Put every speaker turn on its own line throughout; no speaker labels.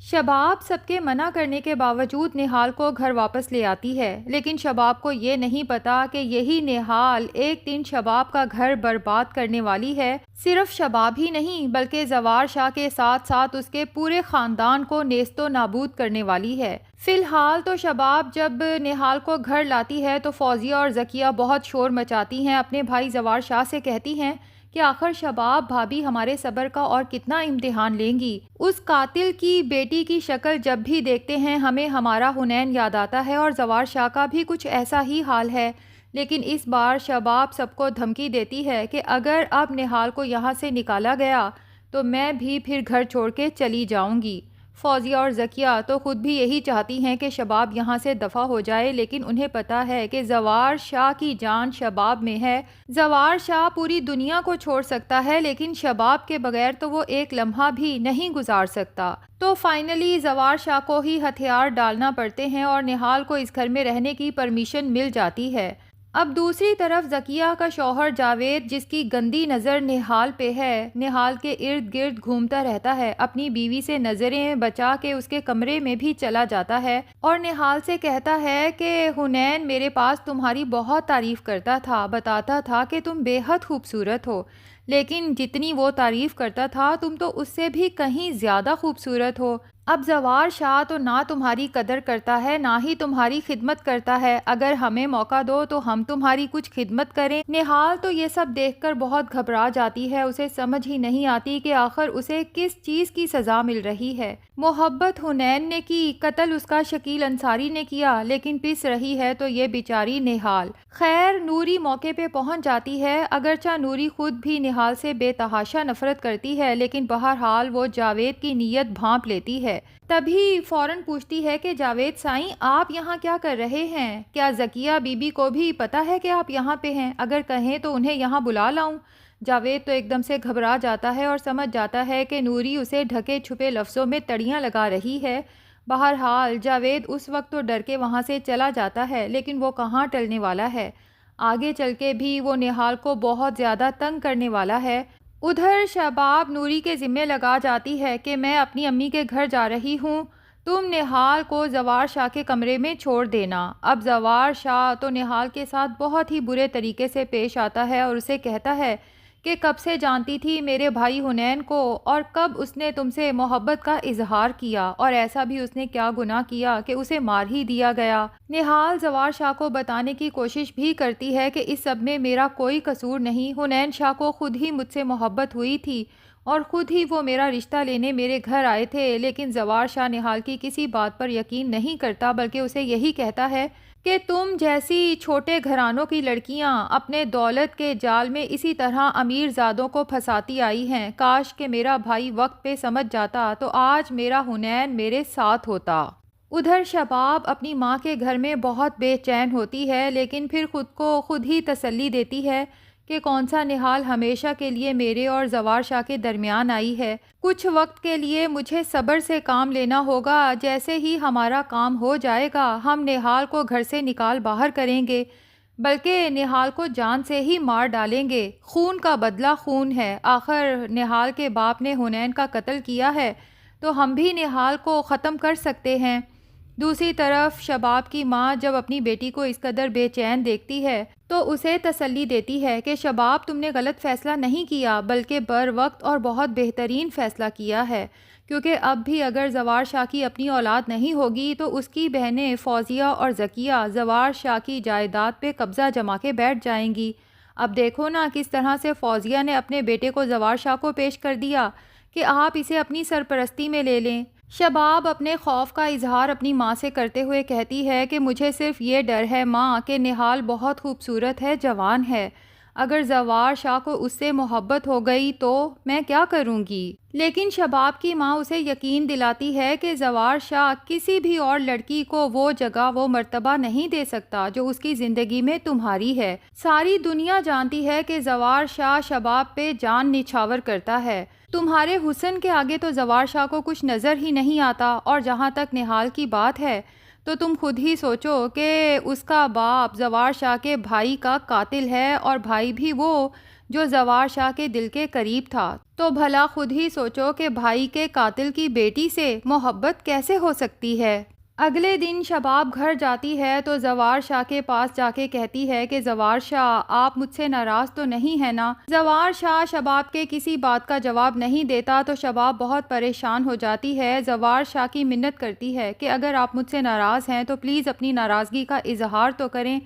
شباب سب کے منع کرنے کے باوجود نہال کو گھر واپس لے آتی ہے، لیکن شباب کو یہ نہیں پتا کہ یہی نہال ایک دن شباب کا گھر برباد کرنے والی ہے۔ صرف شباب ہی نہیں بلکہ زوار شاہ کے ساتھ ساتھ اس کے پورے خاندان کو نیست و نابود کرنے والی ہے۔ فی الحال تو شباب جب نہال کو گھر لاتی ہے تو فوزیہ اور ذکیہ بہت شور مچاتی ہیں، اپنے بھائی زوار شاہ سے کہتی ہیں کہ آخر شباب بھابھی ہمارے صبر کا اور کتنا امتحان لیں گی۔ اس قاتل کی بیٹی کی شکل جب بھی دیکھتے ہیں ہمیں ہمارا حنین یاد آتا ہے، اور زوار شاہ کا بھی کچھ ایسا ہی حال ہے۔ لیکن اس بار شباب سب کو دھمکی دیتی ہے کہ اگر اب نہال کو یہاں سے نکالا گیا تو میں بھی پھر گھر چھوڑ کے چلی جاؤں گی۔ فوزیہ اور ذکیہ تو خود بھی یہی چاہتی ہیں کہ شباب یہاں سے دفع ہو جائے، لیکن انہیں پتہ ہے کہ زوار شاہ کی جان شباب میں ہے۔ زوار شاہ پوری دنیا کو چھوڑ سکتا ہے لیکن شباب کے بغیر تو وہ ایک لمحہ بھی نہیں گزار سکتا۔ تو فائنلی زوار شاہ کو ہی ہتھیار ڈالنا پڑتے ہیں اور نہال کو اس گھر میں رہنے کی پرمیشن مل جاتی ہے۔ اب دوسری طرف ذکیہ کا شوہر جاوید، جس کی گندی نظر نہال پہ ہے، نہال کے ارد گرد گھومتا رہتا ہے، اپنی بیوی سے نظریں بچا کے اس کے کمرے میں بھی چلا جاتا ہے اور نہال سے کہتا ہے کہ حنین میرے پاس تمہاری بہت تعریف کرتا تھا، بتاتا تھا کہ تم بے حد خوبصورت ہو، لیکن جتنی وہ تعریف کرتا تھا تم تو اس سے بھی کہیں زیادہ خوبصورت ہو۔ اب زوار شاہ تو نہ تمہاری قدر کرتا ہے نہ ہی تمہاری خدمت کرتا ہے، اگر ہمیں موقع دو تو ہم تمہاری کچھ خدمت کریں۔ نہال تو یہ سب دیکھ کر بہت گھبرا جاتی ہے، اسے سمجھ ہی نہیں آتی کہ آخر اسے کس چیز کی سزا مل رہی ہے۔ محبت حنین نے کی، قتل اس کا شکیل انصاری نے کیا، لیکن پس رہی ہے تو یہ بیچاری نہال۔ خیر نوری موقع پہ پہنچ جاتی ہے، اگرچہ نوری خود بھی نہال سے بے تحاشا نفرت کرتی ہے، لیکن بہرحال وہ جاوید کی نیت بھانپ لیتی ہے۔ تبھی فوراً پوچھتی ہے کہ جاوید سائیں آپ یہاں کیا کر رہے ہیں؟ کیا ذکیہ بی بی کو بھی پتہ ہے کہ آپ یہاں پہ ہیں؟ اگر کہیں تو انہیں یہاں بلا لاؤں؟ جاوید تو ایک دم سے گھبرا جاتا ہے اور سمجھ جاتا ہے کہ نوری اسے ڈھکے چھپے لفظوں میں تڑیاں لگا رہی ہے۔ بہرحال جاوید اس وقت تو ڈر کے وہاں سے چلا جاتا ہے، لیکن وہ کہاں ٹلنے والا ہے، آگے چل کے بھی وہ نہال کو بہت زیادہ تنگ کرنے والا ہے۔ ادھر شباب نوری کے ذمے لگا جاتی ہے کہ میں اپنی امی کے گھر جا رہی ہوں، تم نہال کو زوار شاہ کے کمرے میں چھوڑ دینا۔ اب زوار شاہ تو نہال کے ساتھ بہت ہی برے طریقے سے پیش آتا ہے اور اسے کہتا ہے کہ کب سے جانتی تھی میرے بھائی حنین کو، اور کب اس نے تم سے محبت کا اظہار کیا، اور ایسا بھی اس نے کیا گناہ کیا کہ اسے مار ہی دیا گیا۔ نہال زوار شاہ کو بتانے کی کوشش بھی کرتی ہے کہ اس سب میں میرا کوئی قصور نہیں، حنین شاہ کو خود ہی مجھ سے محبت ہوئی تھی اور خود ہی وہ میرا رشتہ لینے میرے گھر آئے تھے، لیکن زوار شاہ نہال کی کسی بات پر یقین نہیں کرتا، بلکہ اسے یہی کہتا ہے کہ تم جیسی چھوٹے گھرانوں کی لڑکیاں اپنے دولت کے جال میں اسی طرح امیر زادوں کو پھنساتی آئی ہیں، کاش کہ میرا بھائی وقت پہ سمجھ جاتا تو آج میرا حنین میرے ساتھ ہوتا۔ ادھر شباب اپنی ماں کے گھر میں بہت بے چین ہوتی ہے، لیکن پھر خود کو خود ہی تسلی دیتی ہے کہ کون سا نہال ہمیشہ کے لیے میرے اور زوار شاہ کے درمیان آئی ہے، کچھ وقت کے لیے مجھے صبر سے کام لینا ہوگا، جیسے ہی ہمارا کام ہو جائے گا ہم نہال کو گھر سے نکال باہر کریں گے، بلکہ نہال کو جان سے ہی مار ڈالیں گے۔ خون کا بدلہ خون ہے، آخر نہال کے باپ نے حنین کا قتل کیا ہے تو ہم بھی نہال کو ختم کر سکتے ہیں۔ دوسری طرف شباب کی ماں جب اپنی بیٹی کو اس قدر بے چین دیکھتی ہے تو اسے تسلی دیتی ہے کہ شباب تم نے غلط فیصلہ نہیں کیا بلکہ بر وقت اور بہت بہترین فیصلہ کیا ہے، کیونکہ اب بھی اگر زوار شاہ کی اپنی اولاد نہیں ہوگی تو اس کی بہنیں فوزیہ اور ذکیہ زوار شاہ کی جائیداد پہ قبضہ جما کے بیٹھ جائیں گی۔ اب دیکھو نا کس طرح سے فوزیہ نے اپنے بیٹے کو زوار شاہ کو پیش کر دیا کہ آپ اسے اپنی سرپرستی میں لے لیں۔ شباب اپنے خوف کا اظہار اپنی ماں سے کرتے ہوئے کہتی ہے کہ مجھے صرف یہ ڈر ہے ماں کہ نہال بہت خوبصورت ہے، جوان ہے، اگر زوار شاہ کو اس سے محبت ہو گئی تو میں کیا کروں گی؟ لیکن شباب کی ماں اسے یقین دلاتی ہے کہ زوار شاہ کسی بھی اور لڑکی کو وہ جگہ وہ مرتبہ نہیں دے سکتا جو اس کی زندگی میں تمہاری ہے۔ ساری دنیا جانتی ہے کہ زوار شاہ شباب پہ جان نچھاور کرتا ہے، تمہارے حسن کے آگے تو زوار شاہ کو کچھ نظر ہی نہیں آتا، اور جہاں تک نہال کی بات ہے تو تم خود ہی سوچو کہ اس کا باپ زوار شاہ کے بھائی کا قاتل ہے، اور بھائی بھی وہ جو زوار شاہ کے دل کے قریب تھا۔ تو بھلا خود ہی سوچو کہ بھائی کے قاتل کی بیٹی سے محبت کیسے ہو سکتی ہے۔ اگلے دن شباب گھر جاتی ہے تو زوار شاہ کے پاس جا کے کہتی ہے کہ زوار شاہ، آپ مجھ سے ناراض تو نہیں ہے نا؟ زوار شاہ شباب کے کسی بات کا جواب نہیں دیتا تو شباب بہت پریشان ہو جاتی ہے۔ زوار شاہ کی منت کرتی ہے کہ اگر آپ مجھ سے ناراض ہیں تو پلیز اپنی ناراضگی کا اظہار تو کریں۔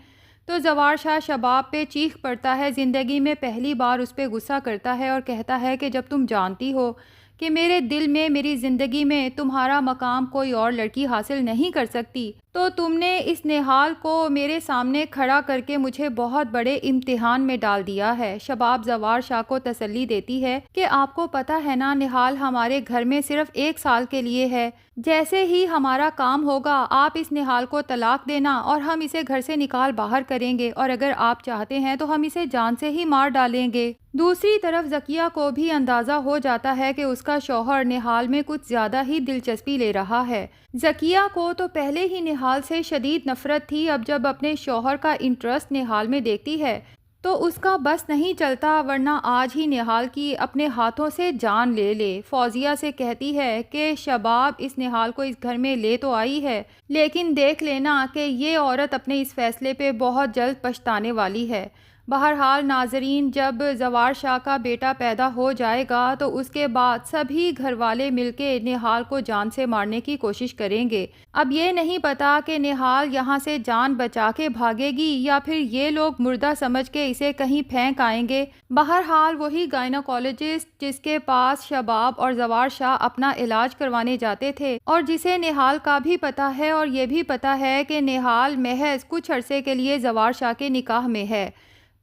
تو زوار شاہ شباب پہ چیخ پڑتا ہے، زندگی میں پہلی بار اس پہ غصہ کرتا ہے اور کہتا ہے کہ جب تم جانتی ہو کہ میرے دل میں، میری زندگی میں تمہارا مقام کوئی اور لڑکی حاصل نہیں کر سکتی، تو تم نے اس نہال کو میرے سامنے کھڑا کر کے مجھے بہت بڑے امتحان میں ڈال دیا ہے۔ شباب زوار شاہ کو تسلی دیتی ہے کہ آپ کو پتہ ہے نا، نہال ہمارے گھر میں صرف 1 سال کے لیے ہے۔ جیسے ہی ہمارا کام ہوگا آپ اس نہال کو طلاق دینا اور ہم اسے گھر سے نکال باہر کریں گے، اور اگر آپ چاہتے ہیں تو ہم اسے جان سے ہی مار ڈالیں گے۔ دوسری طرف ذکیہ کو بھی اندازہ ہو جاتا ہے کہ اس کا شوہر نہال میں کچھ زیادہ ہی دلچسپی لے رہا ہے۔ ذکیہ کو تو پہلے ہی نہال سے شدید نفرت تھی، اب جب اپنے شوہر کا انٹرسٹ نہال میں دیکھتی ہے تو اس کا بس نہیں چلتا، ورنہ آج ہی نہال کی اپنے ہاتھوں سے جان لے لے۔ فوزیہ سے کہتی ہے کہ شباب اس نہال کو اس گھر میں لے تو آئی ہے، لیکن دیکھ لینا کہ یہ عورت اپنے اس فیصلے پہ بہت جلد پچھتانے والی ہے۔ بہرحال ناظرین، جب زوار شاہ کا بیٹا پیدا ہو جائے گا تو اس کے بعد سبھی گھر والے مل کے نہال کو جان سے مارنے کی کوشش کریں گے۔ اب یہ نہیں پتا کہ نہال یہاں سے جان بچا کے بھاگے گی یا پھر یہ لوگ مردہ سمجھ کے اسے کہیں پھینک آئیں گے۔ بہرحال وہی گائناکولوجسٹ جس کے پاس شباب اور زوار شاہ اپنا علاج کروانے جاتے تھے اور جسے نہال کا بھی پتا ہے اور یہ بھی پتا ہے کہ نہال محض کچھ عرصے کے لیے زوار شاہ کے نکاح میں ہے،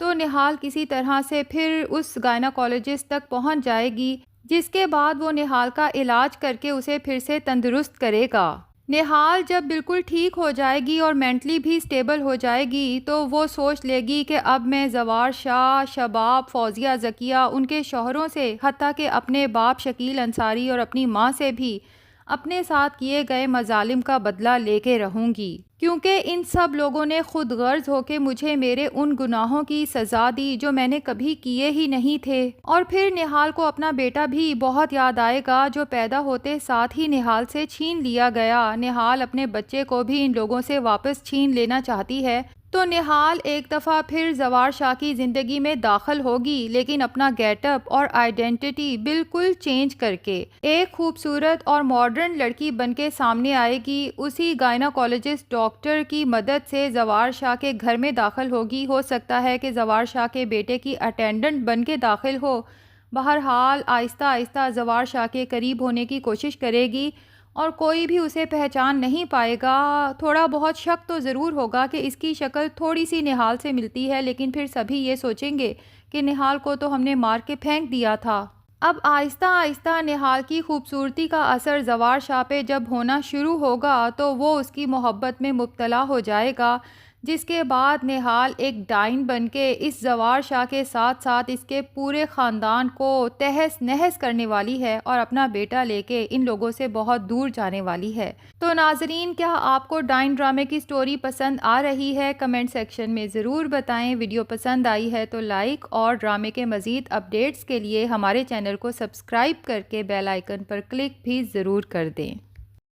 تو نہال کسی طرح سے پھر اس گائناکولوجسٹ تک پہنچ جائے گی، جس کے بعد وہ نہال کا علاج کر کے اسے پھر سے تندرست کرے گا۔ نہال جب بالکل ٹھیک ہو جائے گی اور مینٹلی بھی سٹیبل ہو جائے گی تو وہ سوچ لے گی کہ اب میں زوار شاہ، شباب، فوزیہ، ذکیہ، ان کے شوہروں سے، حتیٰ کہ اپنے باپ شکیل انصاری اور اپنی ماں سے بھی اپنے ساتھ کیے گئے مظالم کا بدلہ لے کے رہوں گی، کیونکہ ان سب لوگوں نے خود غرض ہو کے مجھے میرے ان گناہوں کی سزا دی جو میں نے کبھی کیے ہی نہیں تھے۔ اور پھر نہال کو اپنا بیٹا بھی بہت یاد آئے گا جو پیدا ہوتے ساتھ ہی نہال سے چھین لیا گیا۔ نہال اپنے بچے کو بھی ان لوگوں سے واپس چھین لینا چاہتی ہے، تو نہال ایک دفعہ پھر زوار شاہ کی زندگی میں داخل ہوگی، لیکن اپنا گیٹ اپ اور آئیڈینٹی بالکل چینج کر کے ایک خوبصورت اور ماڈرن لڑکی بن کے سامنے آئے گی۔ اسی گائناکولوجسٹ ڈاکٹر کی مدد سے زوار شاہ کے گھر میں داخل ہوگی، ہو سکتا ہے کہ زوار شاہ کے بیٹے کی اٹینڈنٹ بن کے داخل ہو۔ بہرحال آہستہ آہستہ زوار شاہ کے قریب ہونے کی کوشش کرے گی اور کوئی بھی اسے پہچان نہیں پائے گا۔ تھوڑا بہت شک تو ضرور ہوگا کہ اس کی شکل تھوڑی سی نہال سے ملتی ہے، لیکن پھر سبھی یہ سوچیں گے کہ نہال کو تو ہم نے مار کے پھینک دیا تھا۔ اب آہستہ آہستہ نہال کی خوبصورتی کا اثر زوار شاہ پہ جب ہونا شروع ہوگا تو وہ اس کی محبت میں مبتلا ہو جائے گا، جس کے بعد نہال ایک ڈائن بن کے اس زوار شاہ کے ساتھ ساتھ اس کے پورے خاندان کو تہس نہس کرنے والی ہے اور اپنا بیٹا لے کے ان لوگوں سے بہت دور جانے والی ہے۔ تو ناظرین، کیا آپ کو ڈائن ڈرامے کی سٹوری پسند آ رہی ہے؟ کمنٹ سیکشن میں ضرور بتائیں۔ ویڈیو پسند آئی ہے تو لائک، اور ڈرامے کے مزید اپڈیٹس کے لیے ہمارے چینل کو سبسکرائب کر کے بیل آئیکن پر کلک بھی ضرور کر دیں۔